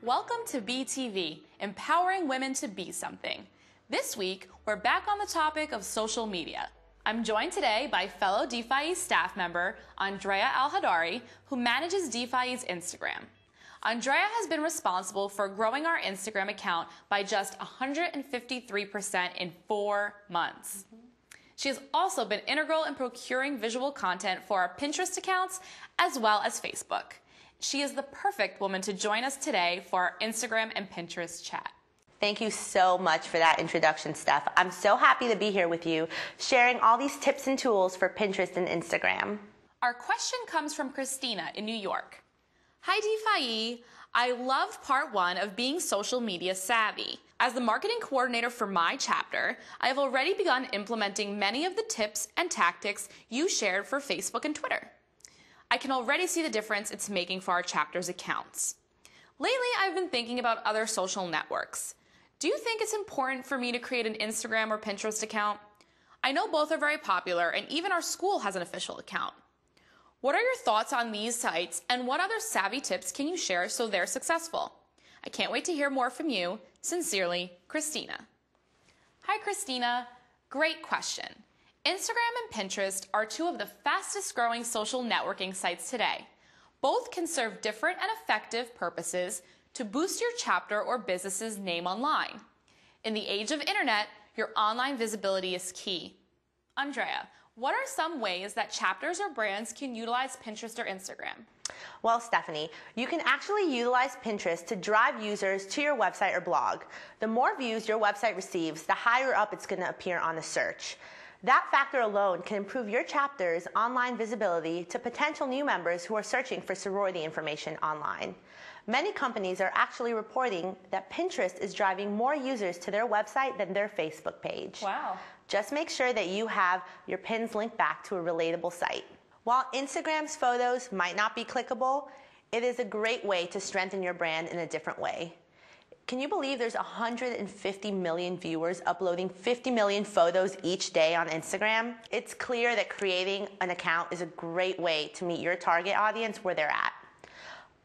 Welcome to BTV, empowering women to be something. This week, we're back on the topic of social media. I'm joined today by fellow DeFi staff member Andrea Al-Hadari, who manages DeFi's Instagram. Andrea has been responsible for growing our Instagram account by just 153% in 4 months. She has also been integral in procuring visual content for our Pinterest accounts as well as Facebook. She is the perfect woman to join us today for our Instagram and Pinterest chat. Thank you so much for that introduction, Steph. I'm so happy to be here with you, sharing all these tips and tools for Pinterest and Instagram. Our question comes from Christina in New York. Hi DeFi, I love part 1 of being social media savvy. As the marketing coordinator for my chapter, I have already begun implementing many of the tips and tactics you shared for Facebook and Twitter. I can already see the difference it's making for our chapter's accounts. Lately, I've been thinking about other social networks. Do you think it's important for me to create an Instagram or Pinterest account? I know both are very popular, and even our school has an official account. What are your thoughts on these sites, and what other savvy tips can you share so they're successful? I can't wait to hear more from you. Sincerely, Christina. Hi, Christina. Great question. Instagram and Pinterest are 2 of the fastest growing social networking sites today. Both can serve different and effective purposes to boost your chapter or business's name online. In the age of internet, your online visibility is key. Andrea, what are some ways that chapters or brands can utilize Pinterest or Instagram? Well, Stephanie, you can actually utilize Pinterest to drive users to your website or blog. The more views your website receives, the higher up it's going to appear on a search. That factor alone can improve your chapter's online visibility to potential new members who are searching for sorority information online. Many companies are actually reporting that Pinterest is driving more users to their website than their Facebook page. Wow. Just make sure that you have your pins linked back to a relatable site. While Instagram's photos might not be clickable, it is a great way to strengthen your brand in a different way. Can you believe there's 150 million viewers uploading 50 million photos each day on Instagram? It's clear that creating an account is a great way to meet your target audience where they're at.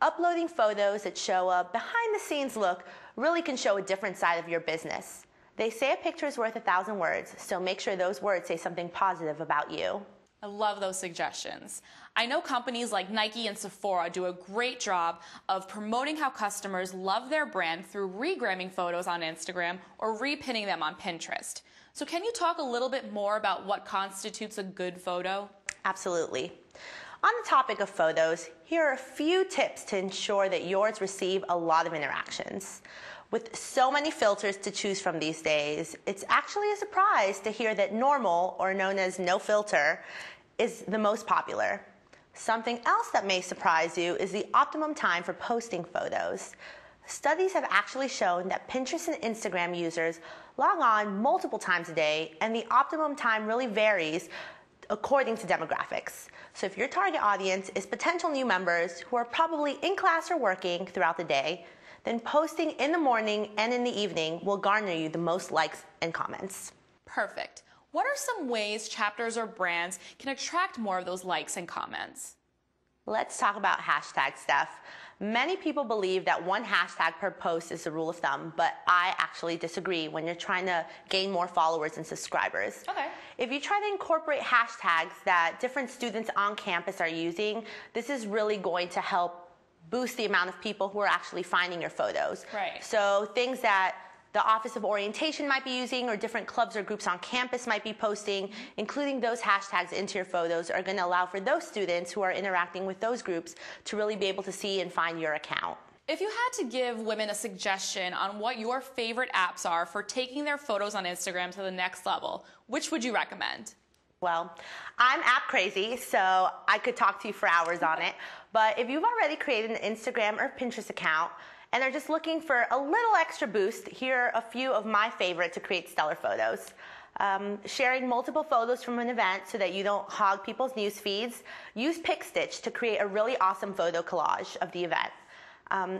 Uploading photos that show a behind-the-scenes look really can show a different side of your business. They say a picture is worth 1,000 words, so make sure those words say something positive about you. I love those suggestions. I know companies like Nike and Sephora do a great job of promoting how customers love their brand through regramming photos on Instagram or repinning them on Pinterest. So can you talk a little bit more about what constitutes a good photo? Absolutely. On the topic of photos, here are a few tips to ensure that yours receive a lot of interactions. With so many filters to choose from these days, it's actually a surprise to hear that normal, or known as no filter, is the most popular. Something else that may surprise you is the optimum time for posting photos. Studies have actually shown that Pinterest and Instagram users log on multiple times a day, and the optimum time really varies according to demographics. So if your target audience is potential new members who are probably in class or working throughout the day, then posting in the morning and in the evening will garner you the most likes and comments. Perfect. What are some ways chapters or brands can attract more of those likes and comments? Let's talk about hashtags, Steph. Many people believe that 1 hashtag per post is the rule of thumb, but I actually disagree when you're trying to gain more followers and subscribers. Okay. If you try to incorporate hashtags that different students on campus are using, this is really going to help boost the amount of people who are actually finding your photos. Right. So things that the Office of Orientation might be using or different clubs or groups on campus might be posting, including those hashtags into your photos, are going to allow for those students who are interacting with those groups to really be able to see and find your account. If you had to give women a suggestion on what your favorite apps are for taking their photos on Instagram to the next level, which would you recommend? Well, I'm app crazy, so I could talk to you for hours on it. But if you've already created an Instagram or Pinterest account and are just looking for a little extra boost, here are a few of my favorite to create stellar photos. Sharing multiple photos from an event so that you don't hog people's news feeds. Use PicStitch to create a really awesome photo collage of the event.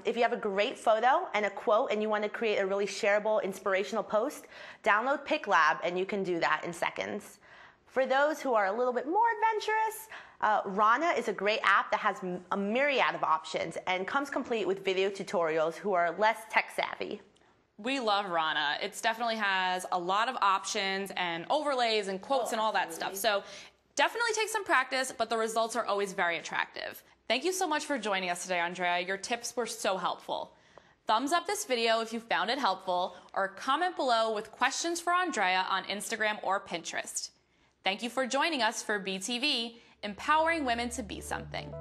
If you have a great photo and a quote and you want to create a really shareable, inspirational post, download PicLab and you can do that in seconds. For those who are a little bit more adventurous, Rana is a great app that has a myriad of options and comes complete with video tutorials who are less tech savvy. We love Rana. It definitely has a lot of options and overlays and quotes and all that stuff. So definitely take some practice, but the results are always very attractive. Thank you so much for joining us today, Andrea. Your tips were so helpful. Thumbs up this video if you found it helpful, or comment below with questions for Andrea on Instagram or Pinterest. Thank you for joining us for BTV, empowering women to be something.